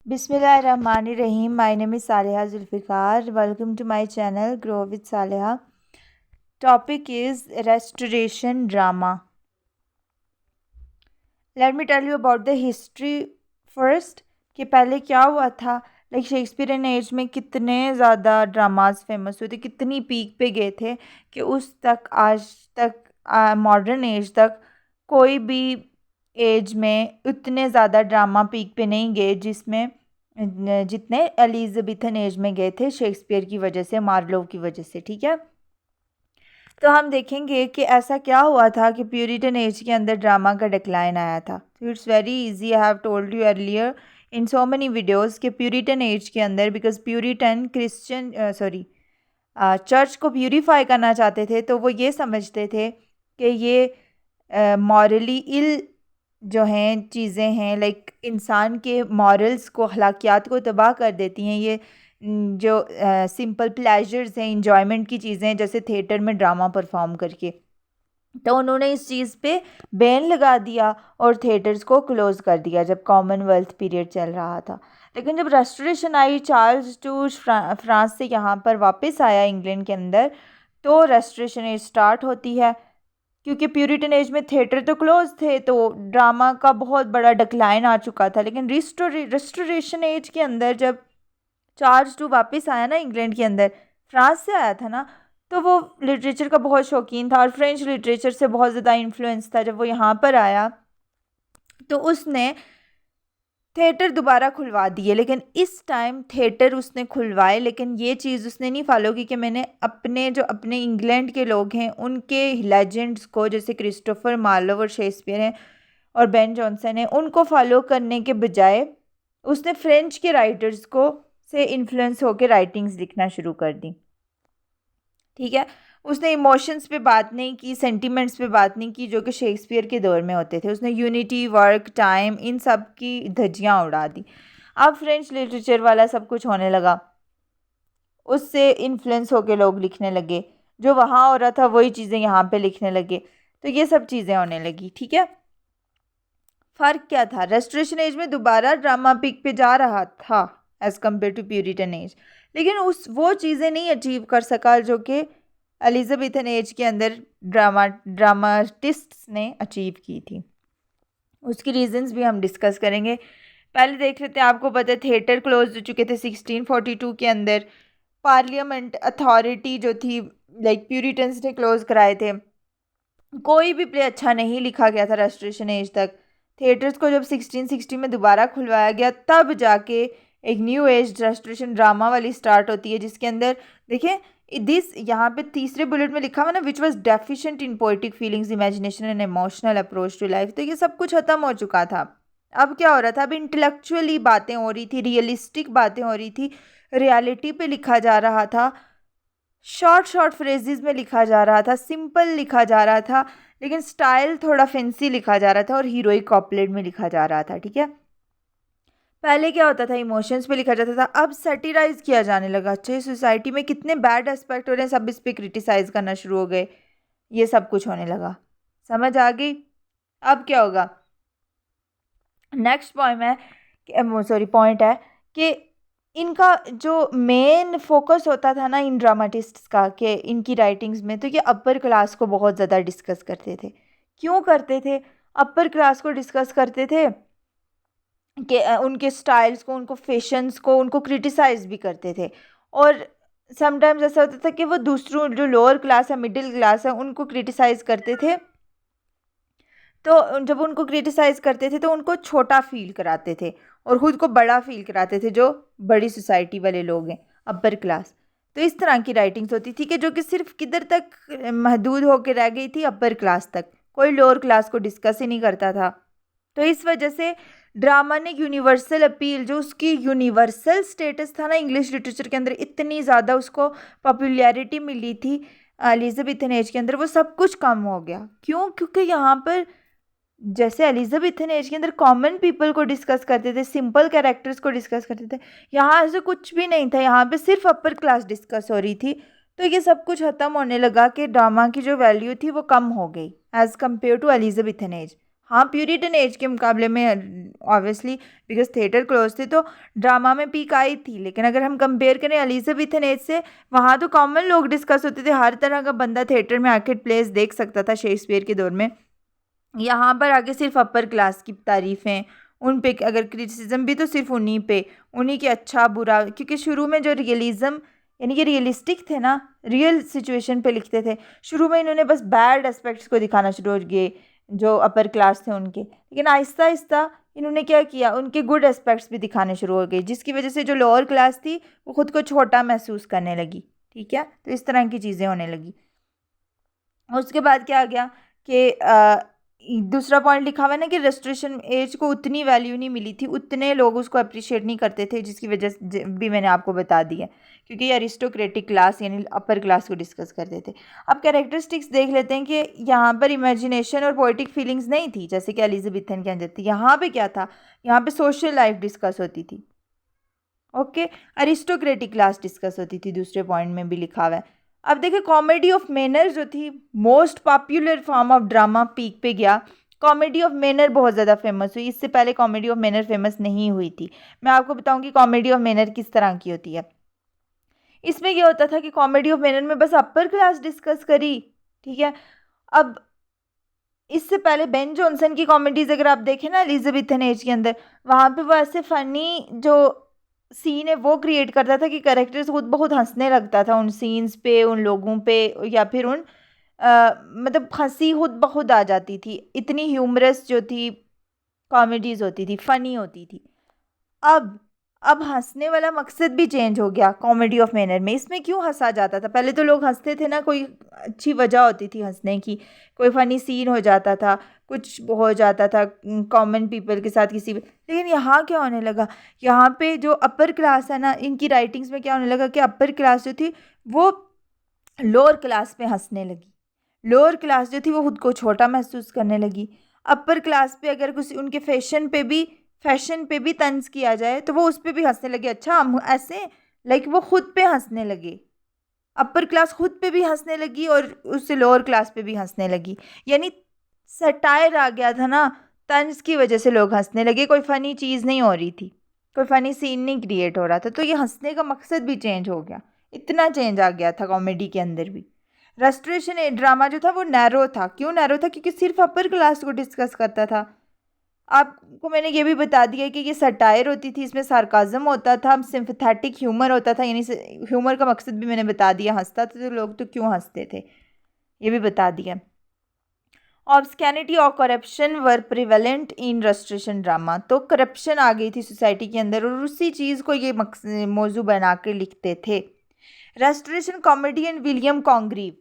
Bismillahirrahmanirrahim. My name is Saleha Zulfikar. Welcome to my channel Grow with Saleha. Topic is restoration drama. Let me tell you about the history first कि पहले क्या हुआ था. Like Shakespearean as में कितने ज़्यादा dramas famous हुए थे, कितनी पीक पे गए थे कि उस तक आज तक मॉडर्न एज तक कोई भी एज में उतने ज़्यादा ड्रामा पीक पे नहीं गए जिसमें जितने एलिज़ाबेथन एज में गए थे शेक्सपियर की वजह से, मार्लो की वजह से. ठीक है, तो हम देखेंगे कि ऐसा क्या हुआ था कि प्यूरिटन एज के अंदर ड्रामा का डिक्लाइन आया था. तो it's very easy, I have told you earlier in so many videos कि प्यूरिटन एज के अंदर, बिकॉज प्यूरिटन क्रिश्चियन चर्च को प्यूरिफाई करना चाहते थे, तो वो ये समझते थे कि ये मॉरली इल जो हैं चीज़ें हैं, लाइक इंसान के मॉरल्स को, अखलाकियात को तबाह कर देती हैं. ये जो सिंपल प्लेजर्स हैं, इंजॉयमेंट की चीज़ें हैं, जैसे थिएटर में ड्रामा परफॉर्म करके, तो उन्होंने इस चीज़ पे बैन लगा दिया और थिएटर्स को क्लोज़ कर दिया जब कॉमनवेल्थ पीरियड चल रहा था. लेकिन जब restoration I, Charles to France से यहाँ पर वापस आया इंग्लैंड के अंदर, तो रेस्टोरेशन एज स्टार्ट होती है. क्योंकि प्यूरिटन एज में थिएटर तो क्लोज थे, तो ड्रामा का बहुत बड़ा डिक्लाइन आ चुका था. लेकिन रेस्टोरेशन एज के अंदर जब चार्ल्स टू वापस आया ना इंग्लैंड के अंदर, फ्रांस से आया था ना, तो वो लिटरेचर का बहुत शौकीन था और फ्रेंच लिटरेचर से बहुत ज़्यादा इन्फ्लुएंस था. जब वो यहाँ पर आया तो उसने थिएटर दोबारा खुलवा दिए. लेकिन इस टाइम थिएटर उसने खुलवाए, लेकिन ये चीज़ उसने नहीं फॉलो की कि मैंने अपने इंग्लैंड के लोग हैं उनके लेजेंड्स को, जैसे क्रिस्टोफर मार्लो और शेक्सपियर हैं और बेन जॉनसन है, उनको फॉलो करने के बजाय उसने फ्रेंच के राइटर्स को से इन्फ्लुएंस होकर राइटिंग्स लिखना शुरू कर दी. ठीक है, उसने इमोशंस पे बात नहीं की, सेंटिमेंट्स पे बात नहीं की जो कि शेक्सपियर के दौर में होते थे. उसने यूनिटी, वर्क, टाइम, इन सब की धज्जियाँ उड़ा दी. अब फ्रेंच लिटरेचर वाला सब कुछ होने लगा, उससे इन्फ्लुएंस होके लोग लिखने लगे, जो वहाँ हो रहा था वही चीज़ें यहाँ पे लिखने लगे, तो ये सब चीज़ें होने लगी. ठीक है, फ़र्क क्या था? रेस्टोरेशन एज में दोबारा ड्रामा पीक पे जा रहा था as compare to Puritan age, लेकिन वो चीज़ें नहीं अचीव कर सका जो कि एलिज़ाबेथन एज के अंदर ड्रामाटिस्ट्स ने अचीव की थी. उसकी रीजंस भी हम डिस्कस करेंगे. पहले देख लेते हैं. आपको पता है थिएटर क्लोज हो चुके थे 1642 के अंदर. पार्लियामेंट अथॉरिटी जो थी, लाइक प्यूरिटन्स ने क्लोज कराए थे. कोई भी प्ले अच्छा नहीं लिखा गया था रेस्टोरेशन एज तक. थिएटर्स को जब 1660 में दोबारा खुलवाया गया, तब जाके एक न्यू एज रेस्टोरेशन ड्रामा वाली स्टार्ट होती है, जिसके अंदर देखिए दिस यहाँ पे तीसरे बुलेट में लिखा हुआ ना, which was deficient in poetic feelings, imagination and emotional approach to life. तो ये सब कुछ खत्म हो चुका था. अब क्या हो रहा था? अब इंटेलेक्चुअली बातें हो रही थी, रियलिस्टिक बातें हो रही थी, रियलिटी पे लिखा जा रहा था, शॉर्ट शॉर्ट फ्रेजेस में लिखा जा रहा था, सिंपल लिखा जा रहा था, लेकिन स्टाइल थोड़ा फैंसी लिखा जा रहा था और हीरोइक कॉपलेट में लिखा जा रहा था. ठीक है, पहले क्या होता था? इमोशंस पे लिखा जाता था, अब सैटिराइज किया जाने लगा. अच्छा, सोसाइटी में कितने बैड एस्पेक्ट हो रहे हैं, सब इस पर क्रिटिसाइज करना शुरू हो गए, ये सब कुछ होने लगा. समझ आ गई? अब क्या होगा? नेक्स्ट पॉइंट है कि इनका जो मेन फोकस होता था ना इन ड्रामाटिस्ट्स का, कि इनकी राइटिंग्स में, तो ये अपर क्लास को बहुत ज़्यादा डिस्कस करते थे. क्यों करते थे? अपर क्लास को डिस्कस करते थे कि उनके स्टाइल्स को, उनको फैशंस को, उनको क्रिटिसाइज भी करते थे. और समटाइम्स ऐसा होता था कि वो दूसरों, जो लोअर क्लास है, मिडिल क्लास है, उनको क्रिटिसाइज करते थे. तो जब उनको क्रिटिसाइज करते थे तो उनको छोटा फील कराते थे और ख़ुद को बड़ा फील कराते थे, जो बड़ी सोसाइटी वाले लोग हैं, अपर क्लास. तो इस तरह की राइटिंग्स होती थी कि जो कि सिर्फ किधर तक महदूद होकर रह गई थी, अपर क्लास तक. कोई लोअर क्लास को डिस्कस ही नहीं करता था. तो इस वजह से ड्रामा ने यूनिवर्सल अपील, जो उसकी यूनिवर्सल स्टेटस था ना इंग्लिश लिटरेचर के अंदर, इतनी ज़्यादा उसको पॉपुलैरिटी मिली थी एलिज़ाबेथन एज के अंदर, वो सब कुछ कम हो गया. क्यों? क्योंकि यहाँ पर जैसे एलिज़ाबेथन एज के अंदर कॉमन पीपल को डिस्कस करते थे, सिंपल कैरेक्टर्स को डिस्कस करते थे, यहाँ ऐसे कुछ भी नहीं था. यहाँ पे सिर्फ अपर क्लास डिस्कस हो रही थी. तो ये सब कुछ ख़त्म होने लगा कि ड्रामा की जो वैल्यू थी वो कम हो गई as compare to Elizabethan age. हाँ, प्यूरिटन एज के मुकाबले में ऑब्वियसली, बिकॉज थिएटर क्लोज थे तो ड्रामा में पीक आई थी। लेकिन अगर हम कंपेयर करें एलिजाबेथन एज से, वहाँ तो कॉमन लोग डिस्कस होते थे, हर तरह का बंदा थिएटर में आके प्लेस देख सकता था शेक्सपियर के दौर में। यहाँ पर आगे सिर्फ अपर क्लास की तारीफ़ें, उन पे अगर क्रिटिसिज्म भी तो सिर्फ उन्हीं पे, उन्हीं के अच्छा बुरा, क्योंकि शुरू में जो रियलिज्म यानी कि रियलिस्टिक थे ना, रियल सिचुएशन पे लिखते थे। शुरू में इन्होंने बस बैड एस्पेक्ट्स को दिखाना शुरू हो गए जो अपर क्लास थे उनके, लेकिन आहिस्ता आहिस्ता इन्होंने क्या किया, उनके गुड एस्पेक्ट्स भी दिखाने शुरू हो गए, जिसकी वजह से जो लोअर क्लास थी वो खुद को छोटा महसूस करने लगी। ठीक है, तो इस तरह की चीज़ें होने लगी। उसके बाद क्या आ गया कि दूसरा पॉइंट लिखा हुआ है ना कि रेस्टोरेशन एज को उतनी वैल्यू नहीं मिली थी, उतने लोग उसको अप्रिशिएट नहीं करते थे, जिसकी वजह से भी मैंने आपको बता दी है, क्योंकि ये अरिस्टोक्रेटिक क्लास यानी अपर क्लास को डिस्कस करते थे। अब कैरेक्टरिस्टिक्स देख लेते हैं कि यहाँ पर इमेजिनेशन और पोइटिक फीलिंग्स नहीं थी जैसे कि एलिजाबेथन के अंदर थी। यहाँ पे क्या था, यहाँ पे सोशल लाइफ डिस्कस होती थी। ओके, अरिस्टोक्रेटिक क्लास डिस्कस होती थी, दूसरे पॉइंट में भी लिखा हुआ है। अब देखिए, कॉमेडी ऑफ मैनर जो थी, most popular form of drama peak पे गया। कॉमेडी ऑफ मैनर बहुत ज़्यादा फेमस हुई, इससे पहले कॉमेडी ऑफ मैनर फेमस नहीं हुई थी। मैं आपको बताऊंगी कॉमेडी ऑफ मैनर किस तरह की होती है। इसमें क्या होता था कि कॉमेडी ऑफ मैनर में बस अपर क्लास डिस्कस करी। ठीक है, अब इससे पहले बेन जॉनसन की कॉमेडीज अगर आप देखें ना एलिजाबेथन एज के अंदर, वहाँ पे वो ऐसे फनी जो सीन है वो क्रिएट करता था कि कैरेक्टर्स खुद बहुत हंसने लगता था उन सीन्स पे, उन लोगों पे, या फिर उन मतलब हंसी खुद ब खुद आ जाती थी, इतनी ह्यूमरस जो थी कॉमेडीज होती थी, फनी होती थी। अब अब हंसने वाला मकसद भी चेंज हो गया कॉमेडी ऑफ मैनर में। इसमें क्यों हंसा जाता था, पहले तो लोग हंसते थे ना, कोई अच्छी वजह होती थी हंसने की, कोई फनी सीन हो जाता था, कुछ हो जाता था कॉमन पीपल के साथ किसी भी। लेकिन यहाँ क्या होने लगा, यहाँ पे जो अपर क्लास है ना, इनकी राइटिंग्स में क्या होने लगा कि अपर क्लास जो थी वो लोअर क्लास पे हंसने लगी, लोअर क्लास जो थी वो खुद को छोटा महसूस करने लगी। अपर क्लास पे अगर कुछ उनके फैशन पे भी तंज किया जाए तो वो उस पे भी हंसने लगे। अच्छा, हम ऐसे लाइक वो खुद पे हंसने लगे, अपर क्लास खुद पे भी हंसने लगी और उससे लोअर क्लास पे भी हंसने लगी। यानी सटायर आ गया था ना, तंज की वजह से लोग हंसने लगे, कोई फनी चीज़ नहीं हो रही थी, कोई फनी सीन नहीं क्रिएट हो रहा था, तो ये हंसने का मकसद भी चेंज हो गया। इतना चेंज आ गया था कॉमेडी के अंदर भी। रेस्टोरेशन ड्रामा जो था वो नैरो था। क्यों नैरो था, क्योंकि सिर्फ अपर क्लास को डिस्कस करता था। आपको मैंने ये भी बता दिया कि ये सटायर होती थी, इसमें सार्काज्म होता था, सिंपथेटिक ह्यूमर होता था, यानी ह्यूमर का मकसद भी मैंने बता दिया, हंसता था तो लोग तो क्यों हंसते थे ये भी बता दिया। ऑब्सकैनिटी और corruption were prevalent in restoration drama, तो करप्शन आ गई थी सोसाइटी के अंदर और उसी चीज़ को ये मौजू बना के लिखते थे। Restoration comedy and William Congreve.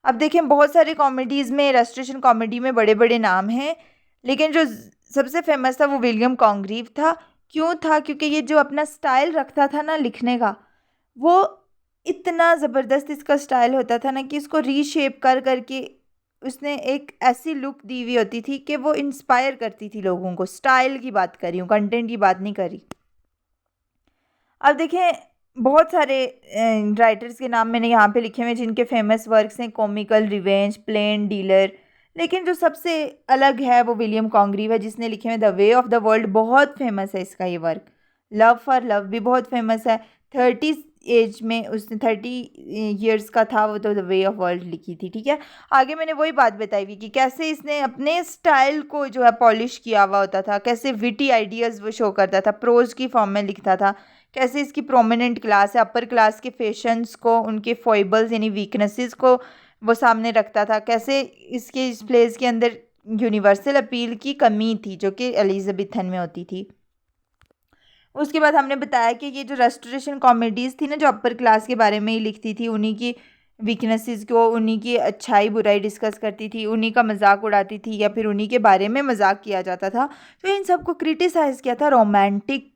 अब देखें, बहुत सारे कॉमेडीज़ में, रेस्टोरेशन कॉमेडी में बड़े बड़े नाम हैं, लेकिन जो सबसे फेमस था वो विलियम कॉन्ग्रीव था। क्यों था, क्योंकि ये जो अपना स्टाइल रखता था ना लिखने का, वो इतना ज़बरदस्त इसका स्टाइल होता था ना कि इसको रीशेप कर करके उसने एक ऐसी लुक दी हुई होती थी कि वो इंस्पायर करती थी लोगों को। स्टाइल की बात कर रही हूँ, कंटेंट की बात नहीं करी। अब देखें, बहुत सारे राइटर्स के नाम मैंने यहाँ पे लिखे हुए जिनके फेमस वर्क्स हैं, कॉमिकल रिवेंज, प्लेन डीलर, लेकिन जो सबसे अलग है वो विलियम कॉन्ग्रीव है, जिसने लिखे हुए the way of the world, बहुत फेमस है इसका ये वर्क। लव फॉर लव भी बहुत फेमस है। 30 एज में उसने 30 ईयर्स का था वो, तो द वे ऑफ वर्ल्ड लिखी थी। ठीक है, आगे मैंने वही बात बताई हुई कि कैसे इसने अपने स्टाइल को जो है पॉलिश किया हुआ होता था, कैसे विटी आइडियाज़ वो शो करता था, प्रोज की फॉर्म में लिखता था, कैसे इसकी प्रोमिनेंट क्लास है, अपर क्लास के फैशंस को, उनके फॉइबल्स यानी वीकनेसेस को वो सामने रखता था, कैसे इसके इस प्लेस के अंदर यूनिवर्सल अपील की कमी थी जो कि एलिजाबेथन में होती थी। उसके बाद हमने बताया कि ये जो रेस्टोरेशन कॉमेडीज़ थी ना, जो अपर क्लास के बारे में ही लिखती थी, उन्हीं की वीकनेसेस को, उन्हीं की अच्छाई बुराई डिस्कस करती थी, उन्हीं का मजाक उड़ाती थी या फिर उन्हीं के बारे में मजाक किया जाता था। तो इन सबको क्रिटिसाइज़ किया था रोमांटिक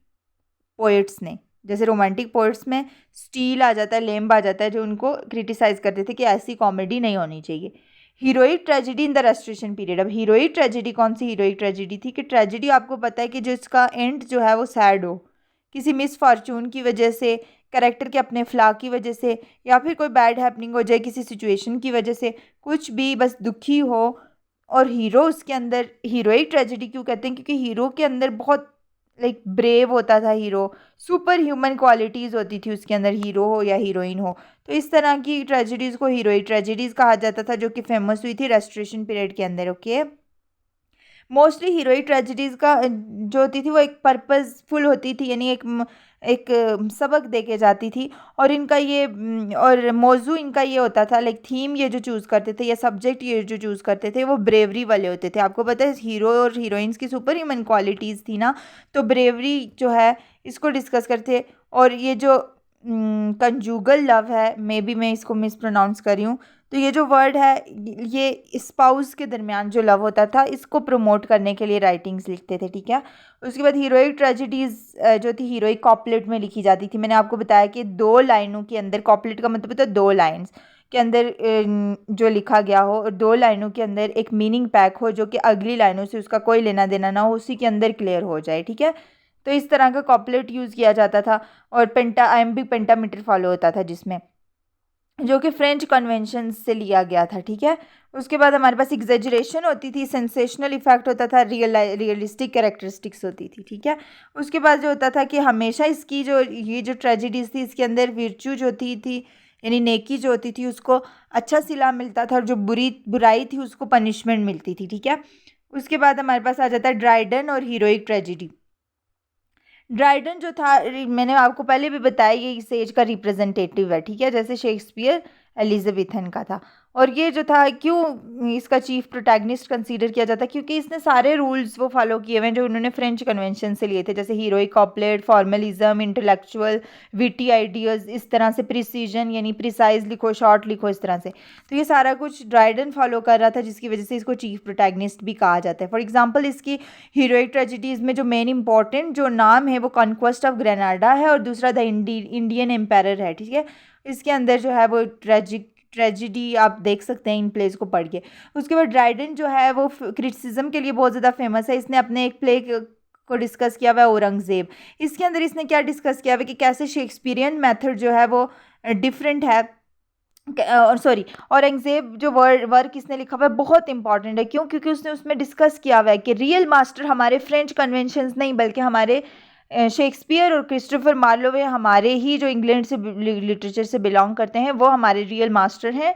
पोइट्स ने। जैसे रोमांटिक पोइट्स में स्टील आ जाता है, लेम्ब आ जाता है, जो उनको क्रिटिसाइज़ करते थे कि ऐसी कॉमेडी नहीं होनी चाहिए। Heroic tragedy in the restoration period. अब हीरोइक ट्रेजेडी कौन सी हीरोइक ट्रेजेडी थी, कि ट्रेजेडी आपको पता है कि जो इसका एंड जो है वो सैड हो, किसी मिस फॉर्चून की वजह से, कैरेक्टर के अपने फ्लॉ की वजह से, या फिर कोई बैड हैपनिंग हो जाए किसी सिचुएशन की वजह से, कुछ भी बस दुखी हो और हीरो उसके अंदर हीरोइक ट्रेजेडी क्यों कहते हैं, क्योंकि हीरो के अंदर बहुत लाइक ब्रेव होता था हीरो, सुपर ह्यूमन क्वालिटीज़ होती थी उसके अंदर, हीरो हो या हीरोइन हो। तो इस तरह की ट्रेजेडीज़ को हीरोइक ट्रेजेडीज़ कहा जाता था, जो कि फेमस हुई थी रेस्टोरेशन पीरियड के अंदर। ओके, मोस्टली हीरोइक ट्रेजेडीज़ का जो होती थी वो एक पर्पसफुल होती थी, यानी एक सबक दे के जाती थी। और इनका ये और मौजू इनका ये होता था, लाइक थीम ये जो चूज़ करते थे या सब्जेक्ट ये जो चूज़ करते थे वो ब्रेवरी वाले होते थे। आपको पता है हीरो और हीरोइंस की सुपर ह्यूमन क्वालिटीज़ थी ना, तो ब्रेवरी जो है इसको डिस्कस करते। और ये जो कंजुगल लव है, मे बी मैं इसको मिस प्रोनाउंस कर रही हूँ, तो ये जो वर्ड है ये स्पाउस के दरमियान जो लव होता था इसको प्रमोट करने के लिए राइटिंग्स लिखते थे। ठीक है, उसके बाद हीरोइक ट्रेजेडीज़ जो थी हीरोइक कॉपलेट में लिखी जाती थी। मैंने आपको बताया कि 2 लाइनों के अंदर, कॉपलेट का मतलब होता है 2 लाइन्स के अंदर जो लिखा गया हो, और 2 लाइनों के अंदर एक मीनिंग पैक हो जो कि अगली लाइनों से उसका कोई लेना देना ना हो, उसी के अंदर क्लियर हो जाए। ठीक है, तो इस तरह का कॉपलेट यूज़ किया जाता था। और आइम्बिक पेंटामीटर फॉलो होता था जिसमें, जो कि फ्रेंच कन्वेंशन से लिया गया था। ठीक है, उसके बाद हमारे पास एग्जेजरेशन होती थी, सेंसेशनल इफेक्ट होता था, रियलिस्टिक कैरेक्टरिस्टिक्स होती थी। ठीक है, उसके बाद जो होता था कि हमेशा इसकी जो ये जो ट्रेजेडीज थी इसके अंदर विर्चू जो थी यानी नेकी जो होती थी उसको अच्छा सिला मिलता था, और जो बुराई थी उसको पनिशमेंट मिलती थी। ठीक है, उसके बाद हमारे पास आ जाता है ड्राइडन और हीरोइक ट्रेजेडी। ड्राइडन जो था, मैंने आपको पहले भी बताया, ये इस एज का रिप्रेजेंटेटिव है। ठीक है, जैसे शेक्सपियर एलिजाबेथन का था। और ये जो था क्यों इसका चीफ प्रोटैगनिस्ट कंसीडर किया जाता है, क्योंकि इसने सारे रूल्स वो फॉलो किए हुए हैं जो उन्होंने फ्रेंच कन्वेंशन से लिए थे, जैसे heroic couplet, formalism, intellectual witty ideas, इस तरह से प्रिसीजन यानी प्रिसाइज लिखो, शॉर्ट लिखो, इस तरह से। तो ये सारा कुछ ड्राइडन फॉलो कर रहा था, जिसकी वजह से इसको चीफ प्रोटैगनिस्ट भी कहा जाता है। फॉर एग्जाम्पल इसकी हीरोइक ट्रेजेडीज में जो मेन इंपॉर्टेंट जो नाम है वो कॉन्क्वेस्ट ऑफ ग्रेनाडा है, और दूसरा द इंडियन एम्पायर है। ठीक है, इसके अंदर जो है वो ट्रेजिडी आप देख सकते हैं इन प्लेस को पढ़ के। उसके बाद ड्राइडन जो है वो क्रिटिसिज्म के लिए बहुत ज़्यादा फेमस है। इसने अपने एक प्ले को डिस्कस किया हुआ है, औरंगजेब। इसके अंदर इसने क्या डिस्कस किया हुआ है कि कैसे शेक्सपियरियन मेथड जो है वो डिफरेंट है। और सॉरी, औरंगजेब जो वर्क इसने लिखा हुआ है बहुत इंपॉर्टेंट है। क्यों? क्योंकि उसने उसमें डिस्कस किया हुआ है कि रियल मास्टर हमारे फ्रेंच कन्वेंशंस नहीं, बल्कि हमारे शेक्सपियर और क्रिस्टोफर मार्लोवे, हमारे ही जो इंग्लैंड से लिटरेचर से बिलोंग करते हैं, वो हमारे रियल मास्टर हैं,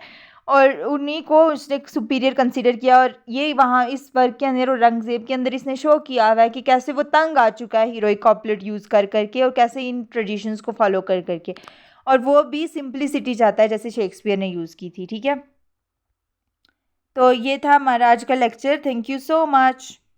और उन्हीं को उसने सुपीरियर कंसीडर किया। और ये वहाँ इस वर्क के अंदर, औरंगजेब के अंदर, इसने शो किया हुआ है कि कैसे वो तंग आ चुका है हीरोइक कॉपलेट यूज़ कर करके, और कैसे इन ट्रेडिशंस को फॉलो कर करके, और वो भी सिंप्लिसिटी चाहता है जैसे शेक्सपियर ने यूज़ की थी। ठीक है, तो ये था हमारा आज का lecture. Thank you so much.